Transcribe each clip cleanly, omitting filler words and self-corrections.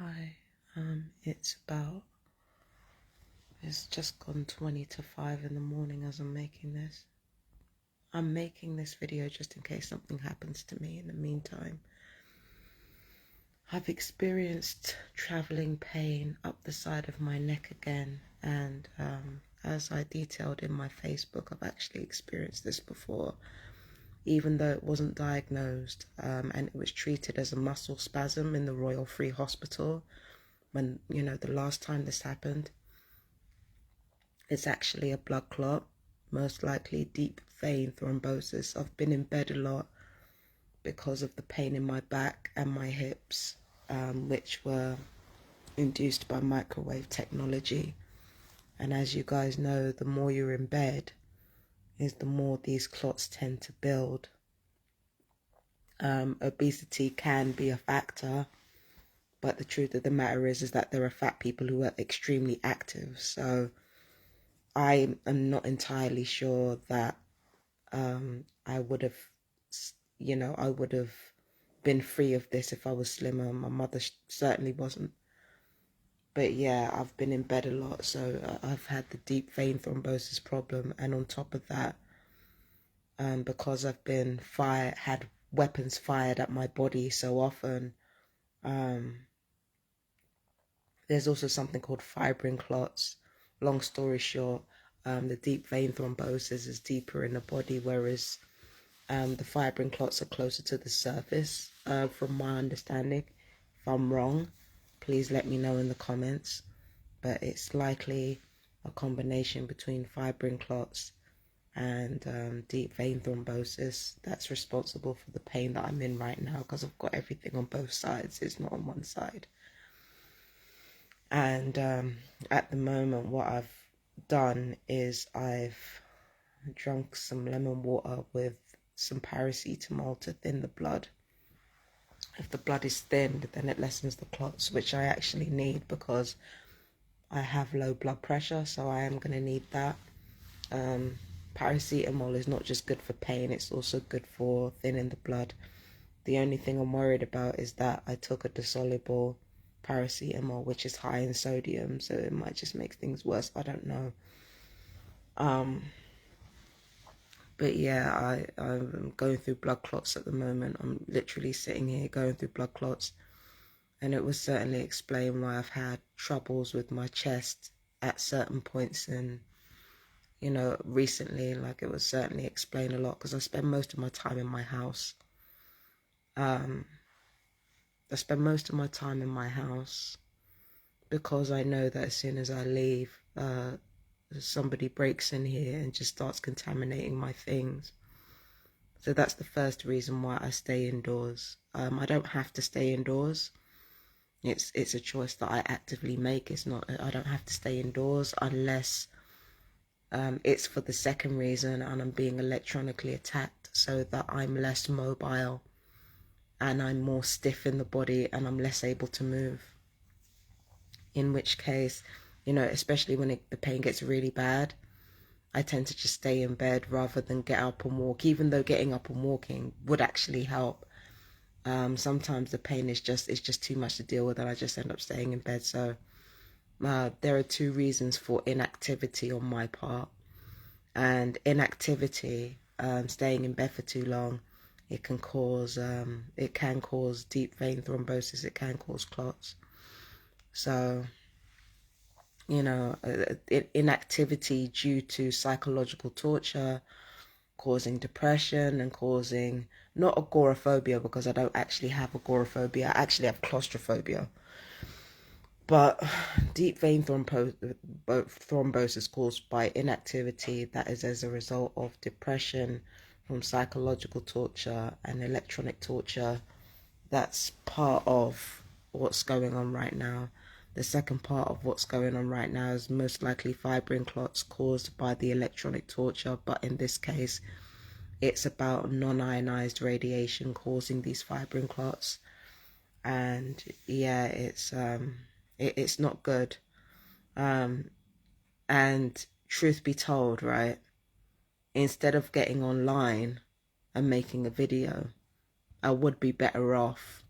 Hi, it's just gone 20 to 5 in the morning as I'm making this. I'm making this video just in case something happens to me in the meantime. I've experienced traveling pain up the side of my neck again, and as I detailed in my Facebook, I've actually experienced this before, even though it wasn't diagnosed, and it was treated as a muscle spasm in the Royal Free Hospital when, the last time this happened. It's actually a blood clot, most likely deep vein thrombosis. I've been in bed a lot because of the pain in my back and my hips, which were induced by microwave technology. And as you guys know, the more you're in bed, is the more these clots tend to build. Obesity can be a factor, but the truth of the matter is that there are fat people who are extremely active. So I am not entirely sure that I would have, I would have been free of this if I was slimmer. My mother certainly wasn't. But yeah, I've been in bed a lot, so I've had the deep vein thrombosis problem, and on top of that, because I've been had weapons fired at my body so often, there's also something called fibrin clots. Long story short, the deep vein thrombosis is deeper in the body, whereas the fibrin clots are closer to the surface, from my understanding. If I'm wrong, please let me know in the comments. But it's likely a combination between fibrin clots and deep vein thrombosis that's responsible for the pain that I'm in right now, because I've got everything on both sides. It's not on one side. And at the moment, what I've done is I've drunk some lemon water with some paracetamol to thin the blood. If the blood is thinned, then it lessens the clots, which I actually need because I have low blood pressure, so I am going to need that. Paracetamol is not just good for pain, it's also good for thinning the blood. The only thing I'm worried about is that I took a dissoluble paracetamol, which is high in sodium, so it might just make things worse. I don't know. But yeah, I'm going through blood clots at the moment. I'm literally sitting here going through blood clots, and it will certainly explain why I've had troubles with my chest at certain points in, recently. Like, it will certainly explain a lot because I spend most of my time in my house. Because I know that as soon as I leave, somebody breaks in here and just starts contaminating my things. So that's the first reason why I stay indoors. I don't have to stay indoors. It's a choice that I actively make. It's not, I don't have to stay indoors unless it's for the second reason, and I'm being electronically attacked so that I'm less mobile and I'm more stiff in the body and I'm less able to move. In which case, especially when the pain gets really bad, I tend to just stay in bed rather than get up and walk, even though getting up and walking would actually help. Sometimes the pain is just too much to deal with, and I just end up staying in bed. So there are two reasons for inactivity on my part. And inactivity, staying in bed for too long, it can cause deep vein thrombosis. It can cause clots. So, inactivity due to psychological torture, causing depression and causing, not agoraphobia, because I don't actually have agoraphobia. I actually have claustrophobia. But deep vein thrombosis caused by inactivity that is as a result of depression from psychological torture and electronic torture. That's part of what's going on right now. The second part of what's going on right now is most likely fibrin clots caused by the electronic torture, but in this case, it's about non-ionized radiation causing these fibrin clots. And yeah, it's not good. And truth be told, right, instead of getting online and making a video, I would be better off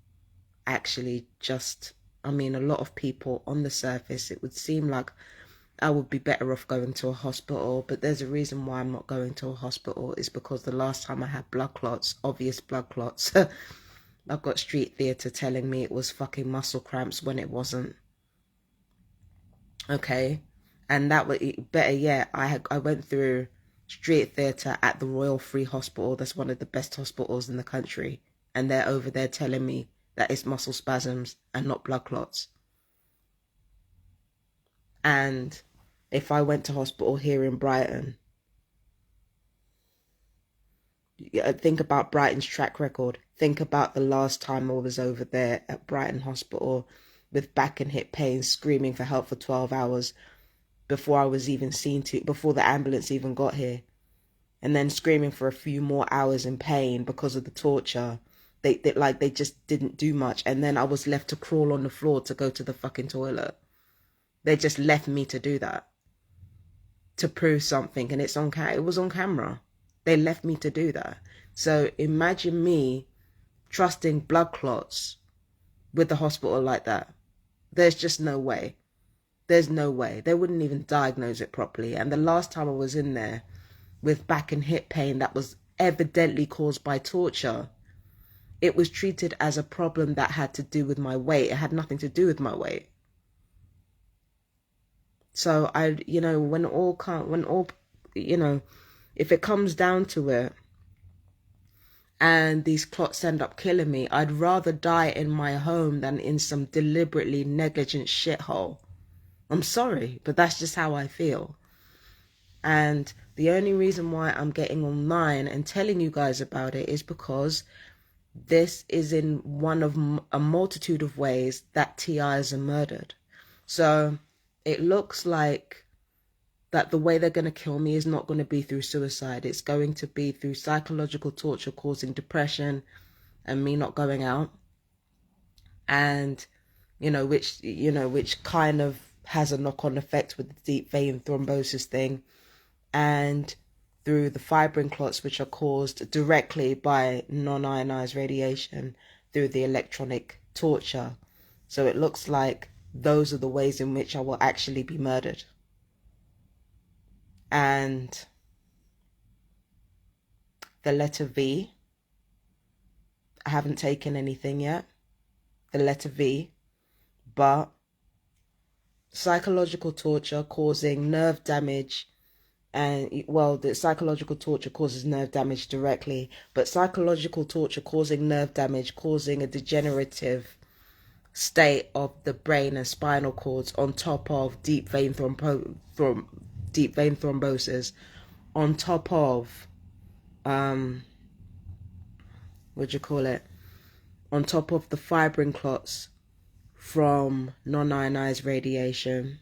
actually just I mean, a lot of people on the surface, it would seem like I would be better off going to a hospital, but there's a reason why I'm not going to a hospital. Is because the last time I had blood clots, obvious blood clots, I've got street theatre telling me it was fucking muscle cramps when it wasn't. Okay, and that was better yet. I went through street theatre at the Royal Free Hospital. That's one of the best hospitals in the country, and they're over there telling me that it's muscle spasms and not blood clots. And if I went to hospital here in Brighton, think about Brighton's track record. Think about the last time I was over there at Brighton Hospital with back and hip pain, screaming for help for 12 hours before I was even seen to, before the ambulance even got here. And then screaming for a few more hours in pain because of the torture. They just didn't do much. And then I was left to crawl on the floor to go to the fucking toilet. They just left me to do that, to prove something, and it was on camera. They left me to do that. So imagine me trusting blood clots with the hospital like that. There's just no way. There's no way. They wouldn't even diagnose it properly. And the last time I was in there with back and hip pain that was evidently caused by torture, it was treated as a problem that had to do with my weight. It had nothing to do with my weight. So if it comes down to it and these clots end up killing me, I'd rather die in my home than in some deliberately negligent shithole. I'm sorry, but that's just how I feel. And the only reason why I'm getting online and telling you guys about it is because this is in one of a multitude of ways that TIs are murdered. So it looks like that the way they're going to kill me is not going to be through suicide. It's going to be through psychological torture causing depression and me not going out. And, which kind of has a knock-on effect with the deep vein thrombosis thing. And through the fibrin clots, which are caused directly by non-ionized radiation through the electronic torture. So it looks like those are the ways in which I will actually be murdered. And the letter V, I haven't taken anything yet. The letter V, but psychological torture causing nerve damage. And well, the psychological torture causes nerve damage directly, but psychological torture causing nerve damage, causing a degenerative state of the brain and spinal cords, on top of deep vein thrombosis, on top of on top of the fibrin clots from non-ionized radiation.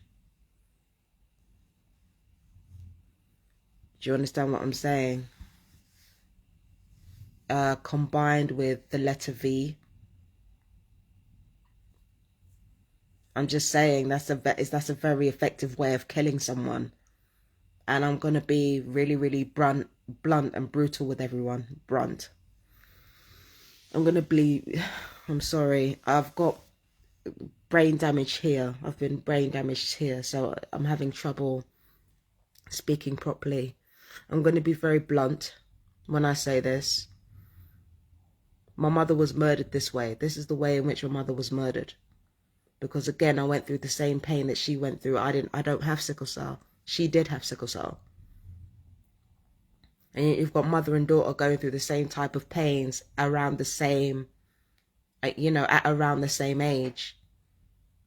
Do you understand what I'm saying? Combined with the letter V. I'm just saying that's a very effective way of killing someone. And I'm going to be really, really blunt and brutal with everyone. Blunt. I'm going to bleed. I'm sorry. I've got brain damage here. I've been brain damaged here. So I'm having trouble speaking properly. I'm going to be very blunt when I say this. My mother was murdered this way. This is the way in which my mother was murdered. Because again, I went through the same pain that she went through. I don't have sickle cell. She did have sickle cell. And you've got mother and daughter going through the same type of pains around the same, at around the same age.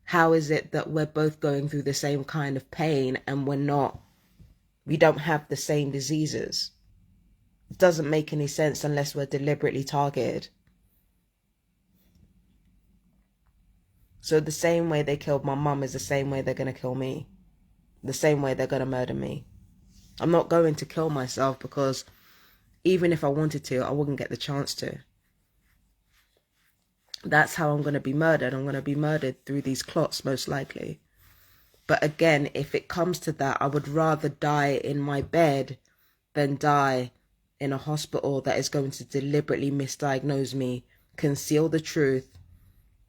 How is it that we're both going through the same kind of pain and we don't have the same diseases? It doesn't make any sense unless we're deliberately targeted. So the same way they killed my mum is the same way they're going to kill me. The same way they're going to murder me. I'm not going to kill myself because even if I wanted to, I wouldn't get the chance to. That's how I'm going to be murdered. I'm going to be murdered through these clots, most likely. But again, if it comes to that, I would rather die in my bed than die in a hospital that is going to deliberately misdiagnose me, conceal the truth,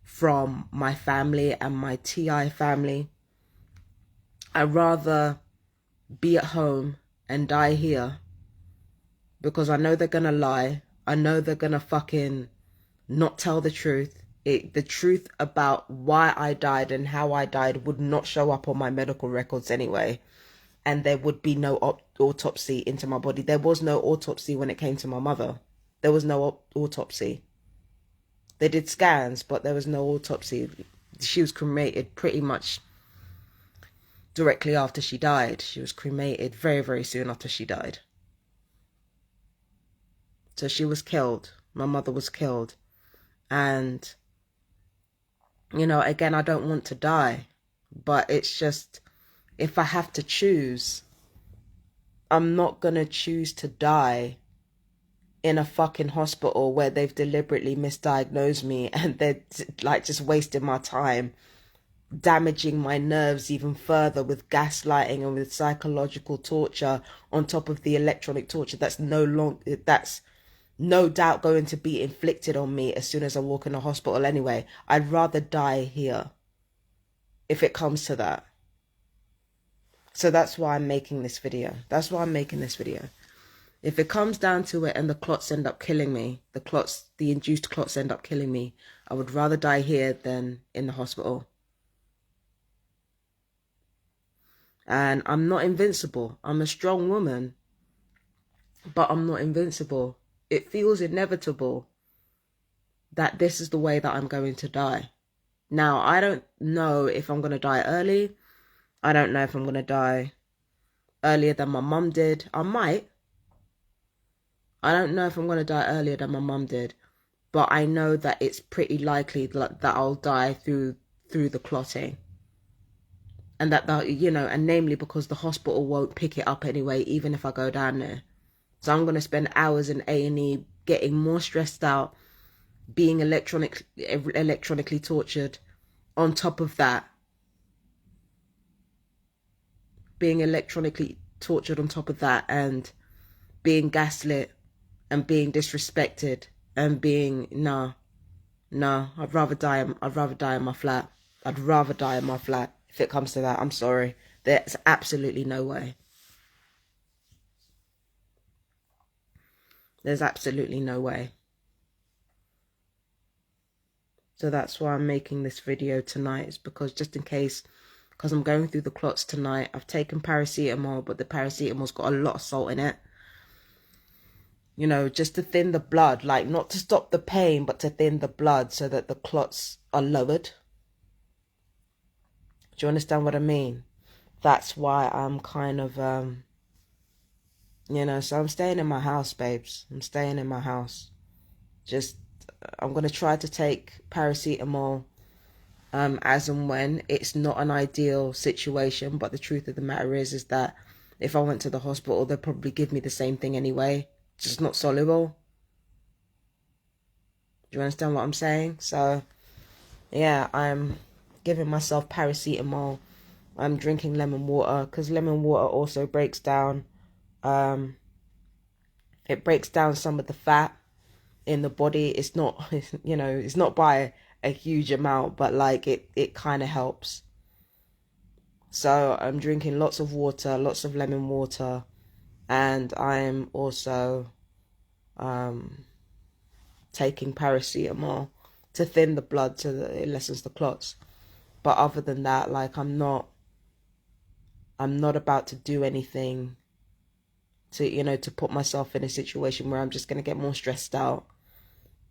from my family and my TI family. I'd rather be at home and die here, because I know they're gonna lie. I know they're gonna fucking not tell the truth. The truth about why I died and how I died would not show up on my medical records anyway. And there would be no autopsy into my body. There was no autopsy when it came to my mother. There was no autopsy. They did scans, but there was no autopsy. She was cremated pretty much directly after she died. She was cremated very, very soon after she died. So she was killed. My mother was killed. And, you know, again, I don't want to die. But it's just, if I have to choose, I'm not going to choose to die in a fucking hospital where they've deliberately misdiagnosed me and they're like just wasting my time, damaging my nerves even further with gaslighting and with psychological torture on top of the electronic torture that's no doubt going to be inflicted on me as soon as I walk in a hospital anyway. I'd rather die here if it comes to that. So that's why I'm making this video. That's why I'm making this video. If it comes down to it and the clots end up killing me, the induced clots end up killing me, I would rather die here than in the hospital. And I'm not invincible. I'm a strong woman, but I'm not invincible. It feels inevitable that this is the way that I'm going to die. Now, I don't know if I'm going to die early. I don't know if I'm going to die earlier than my mum did. I might. I don't know if I'm going to die earlier than my mum did, but I know that it's pretty likely that I'll die through the clotting. And and namely because the hospital won't pick it up anyway, even if I go down there. So I'm going to spend hours in A&E getting more stressed out, being electronically tortured on top of that. Being electronically tortured on top of that, and being gaslit and being disrespected and being no, I'd rather die in my flat. I'd rather die in my flat if it comes to that. I'm sorry. There's absolutely no way. There's absolutely no way. So that's why I'm making this video tonight, is because just in case, because I'm going through the clots tonight. I've taken paracetamol, but the paracetamol's got a lot of salt in it. You know, just to thin the blood, like not to stop the pain, but to thin the blood so that the clots are lowered. Do you understand what I mean? That's why I'm kind of, so I'm staying in my house, babes. I'm staying in my house. I'm going to try to take paracetamol as and when. It's not an ideal situation, but the truth of the matter is that if I went to the hospital, they'd probably give me the same thing anyway. Just not soluble. Do you understand what I'm saying? So, yeah, I'm giving myself paracetamol. I'm drinking lemon water, because lemon water also breaks down, it breaks down some of the fat in the body. It's not, it's not by a huge amount, but like it kind of helps. So I'm drinking lots of water, lots of lemon water, and I'm also taking paracetamol to thin the blood so that it lessens the clots. But other than that, like I'm not about to do anything to put myself in a situation where I'm just going to get more stressed out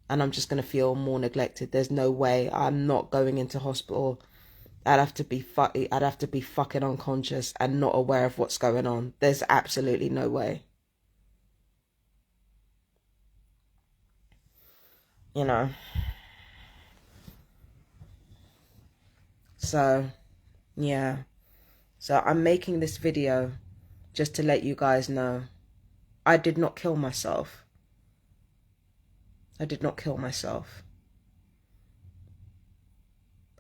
and I'm just going to feel more neglected. There's no way. I'm not going into hospital. I'd have to be fucking unconscious and not aware of what's going on. There's absolutely no way. So, yeah. So I'm making this video just to let you guys know I did not kill myself. I did not kill myself.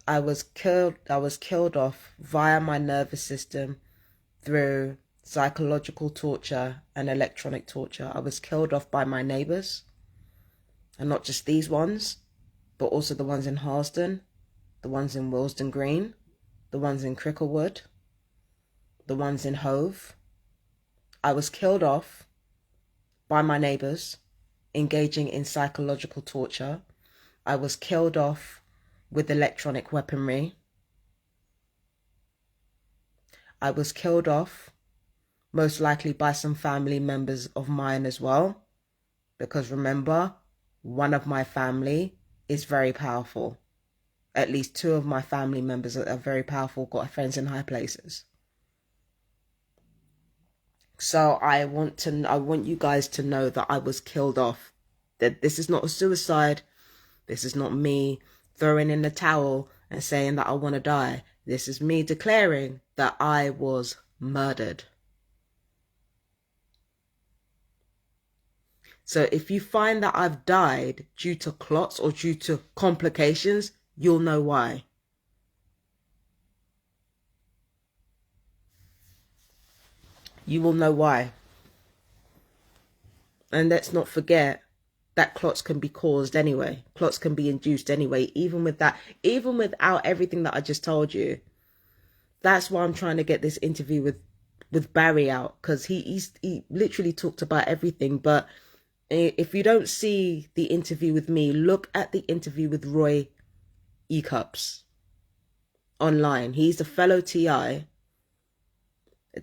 I was killed off via my nervous system through psychological torture and electronic torture. I was killed off by my neighbors, and not just these ones, but also the ones in Harlesden, the ones in Willesden Green, the ones in Cricklewood, the ones in Hove. I was killed off by my neighbours engaging in psychological torture. I was killed off with electronic weaponry. I was killed off most likely by some family members of mine as well. Because remember, one of my family is very powerful. At least two of my family members are very powerful, got friends in high places. So I want you guys to know that I was killed off. That this is not a suicide. This is not me throwing in the towel and saying that I want to die. This is me declaring that I was murdered. So if you find that I've died due to clots or due to complications, you'll know why. You will know why. And let's not forget that clots can be caused anyway. Clots can be induced anyway, even with that, even without everything that I just told you. That's why I'm trying to get this interview with Barry out, because he literally talked about everything. But if you don't see the interview with me, look at the interview with Roy E-Cups online. He's a fellow TI.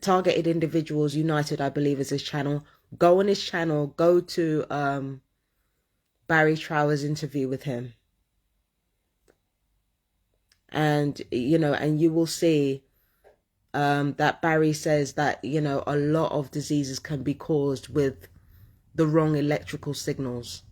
Targeted Individuals United, I believe, is his channel. Go on his channel. Go to Barry Trower's interview with him. And, and you will see that Barry says that, a lot of diseases can be caused with the wrong electrical signals.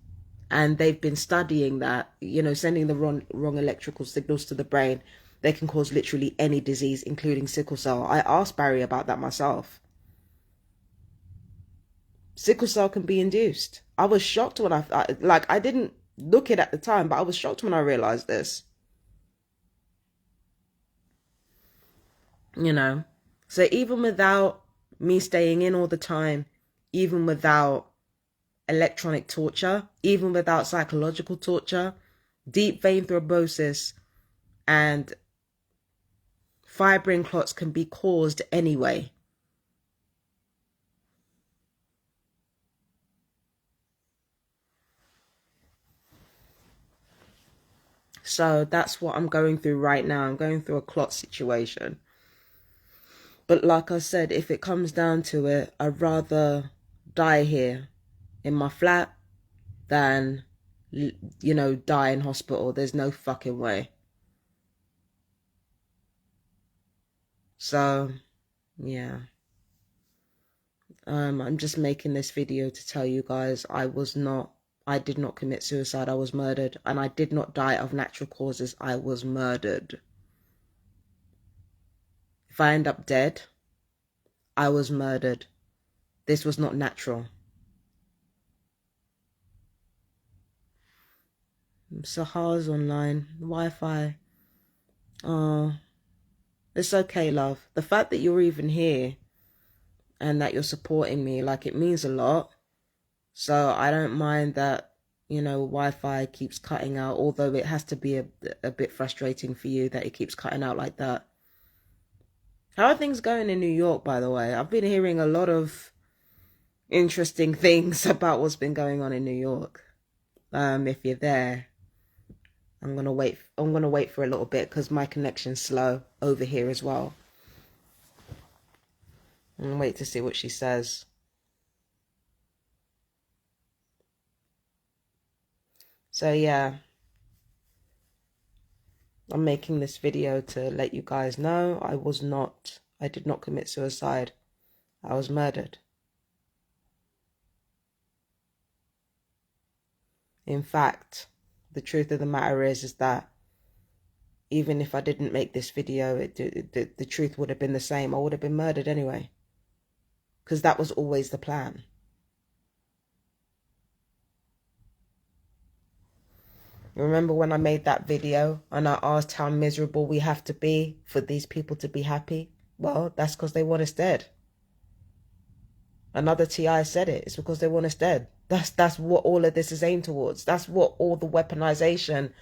And they've been studying that, sending the wrong electrical signals to the brain. They can cause literally any disease, including sickle cell. I asked Barry about that myself. Sickle cell can be induced. I was shocked when I didn't look it at the time, but I was shocked when I realized this. So even without me staying in all the time, even without electronic torture, even without psychological torture, deep vein thrombosis and fibrin clots can be caused anyway. So that's what I'm going through right now. I'm going through a clot situation. But like I said, if it comes down to it, I'd rather die here in my flat than, die in hospital. There's no fucking way. So, yeah. I'm just making this video to tell you guys I did not commit suicide. I was murdered. And I did not die of natural causes. I was murdered. If I end up dead, I was murdered. This was not natural. Sahar's online. Wi-Fi. Oh, it's okay, love. The fact that you're even here and that you're supporting me, it means a lot. So I don't mind that, Wi-Fi keeps cutting out, although it has to be a bit frustrating for you that it keeps cutting out like that. How are things going in New York, by the way? I've been hearing a lot of interesting things about what's been going on in New York. If you're there, I'm gonna wait for a little bit because my connection's slow over here as well. I'm gonna wait to see what she says. So yeah, I'm making this video to let you guys know I did not commit suicide. I was murdered. In fact, the truth of the matter is that even if I didn't make this video, the truth would have been the same. I would have been murdered anyway. Because that was always the plan. Remember when I made that video and I asked how miserable we have to be for these people to be happy? Well, that's because they want us dead. Another TI said it. It's because they want us dead. That's what all of this is aimed towards. That's what all the weaponization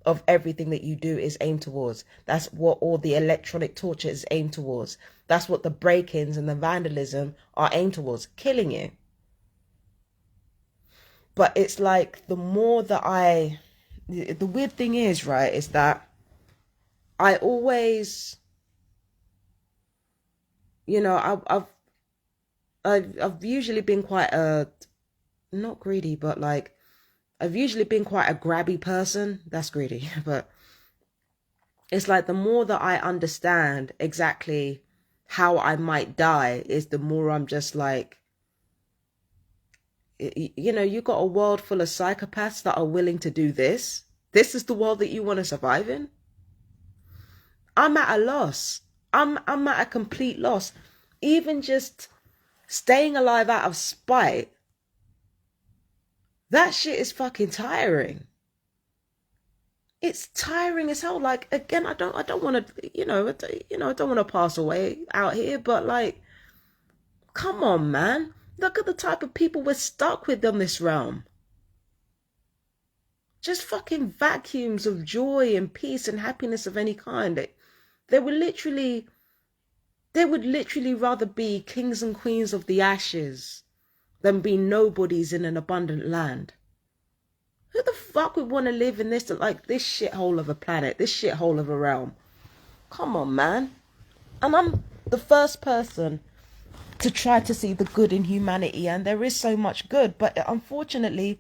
of everything that you do is aimed towards. That's what all the electronic torture is aimed towards. That's what the break-ins and the vandalism are aimed towards, killing you. But it's like the more that the weird thing is, right, is that I always, you know, I've usually been quite not greedy, but like I've usually been quite a grabby person. That's greedy, but it's like the more that I understand exactly how I might die is the more I'm just like, you know, you got a world full of psychopaths that are willing to do this. This is the world that you want to survive in. I'm at a loss. I'm at a complete loss. Even just staying alive out of spite, that shit is fucking tiring. It's tiring as hell. Like, again, I don't want to, I don't want to pass away out here, but like, come on, man. Look at the type of people we're stuck with on this realm. Just fucking vacuums of joy and peace and happiness of any kind. They would literally rather be kings and queens of the ashes than be nobodies in an abundant land. Who the fuck would want to live in this, like, this shithole of a planet, this shithole of a realm? Come on, man. And I'm the first person to try to see the good in humanity, and there is so much good, but unfortunately,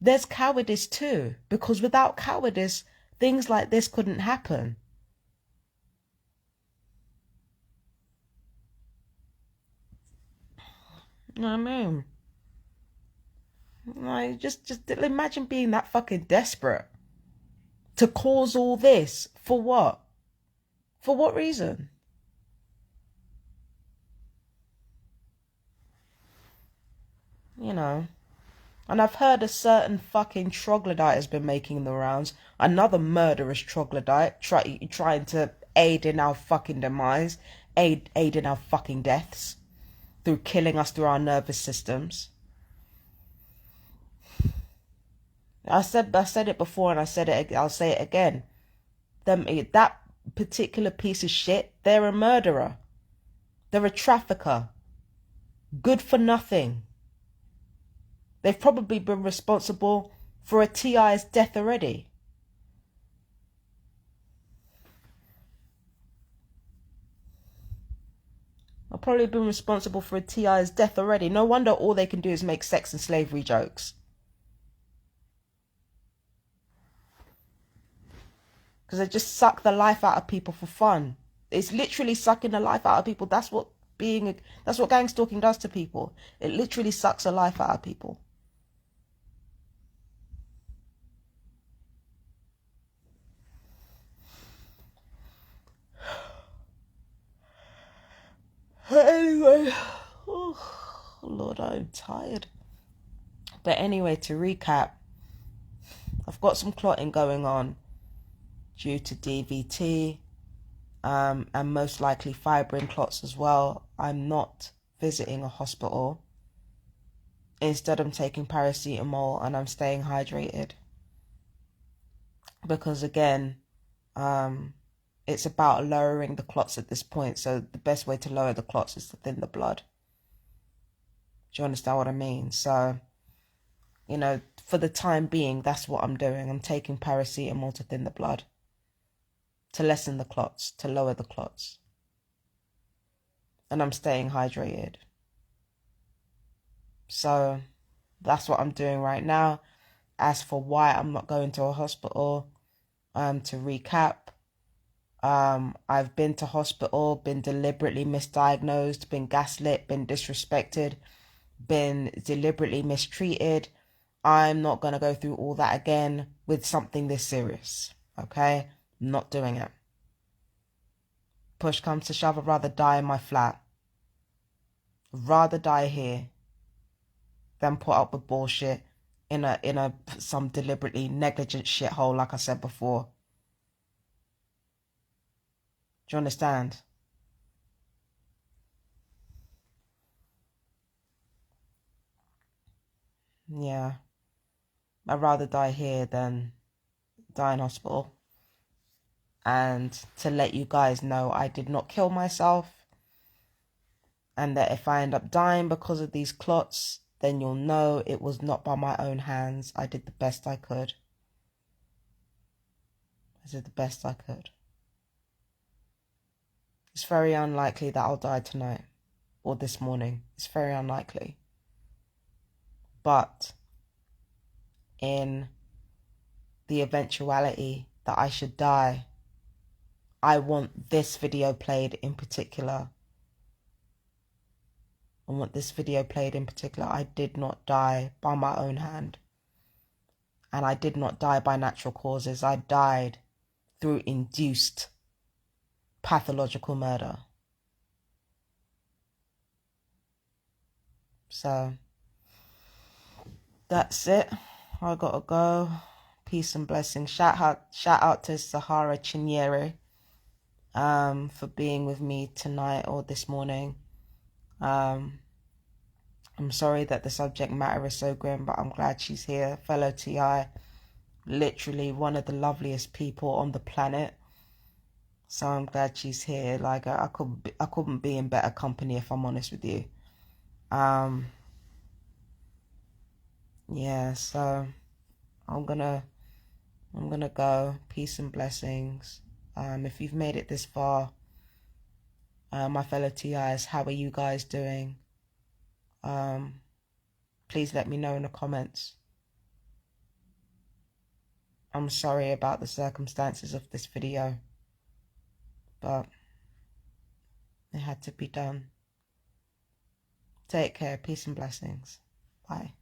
there's cowardice too, because without cowardice, things like this couldn't happen. You know what I mean? Like, just imagine being that fucking desperate to cause all this. For what? For what reason? You know. And I've heard a certain fucking troglodyte has been making the rounds. Another murderous troglodyte trying to aid in our fucking demise, aid in our fucking deaths through killing us through our nervous systems. I said it before, and I'll say it again. That particular piece of shit, they're a murderer. They're a trafficker. Good for nothing. They've probably been responsible for a TI's death already. I've probably been responsible for a TI's death already. No wonder all they can do is make sex and slavery jokes. Because they just suck the life out of people for fun. It's literally sucking the life out of people. That's what gang stalking does to people. It literally sucks the life out of people. Anyway, oh Lord, I'm tired. But anyway, to recap, I've got some clotting going on due to DVT, and most likely fibrin clots as well. I'm not visiting a hospital. Instead, I'm taking paracetamol and I'm staying hydrated. Because again, it's about lowering the clots at this point. So the best way to lower the clots is to thin the blood. Do you understand what I mean? So, you know, for the time being, that's what I'm doing. I'm taking paracetamol to thin the blood, to lessen the clots, to lower the clots. And I'm staying hydrated. So that's what I'm doing right now. As for why I'm not going to a hospital, to recap, I've been to hospital, been deliberately misdiagnosed, been gaslit, been disrespected, been deliberately mistreated. I'm not going to go through all that again with something this serious. Okay? I'm not doing it. Push comes to shove, I'd rather die in my flat. I'd rather die here than put up with bullshit in some deliberately negligent shithole, like I said before. Do you understand? Yeah. I'd rather die here than die in hospital. And to let you guys know I did not kill myself. And that if I end up dying because of these clots, then you'll know it was not by my own hands. I did the best I could. I did the best I could. It's very unlikely that I'll die tonight or this morning. It's very unlikely. But in the eventuality that I should die, I want this video played in particular. I want this video played in particular. I did not die by my own hand. And I did not die by natural causes. I died through induced pathological murder. So that's it. I gotta go. Peace and blessings. Shout out to Sahara Chinyere for being with me tonight or this morning. I'm sorry that the subject matter is so grim, but I'm glad she's here. Fellow TI, literally one of the loveliest people on the planet. So I'm glad she's here. Like I couldn't be in better company, if I'm honest with you. Yeah, so I'm gonna go. Peace and blessings. If you've made it this far, my fellow TIs, how are you guys doing? Please let me know in the comments. I'm sorry about the circumstances of this video, but it had to be done. Take care. Peace and blessings. Bye.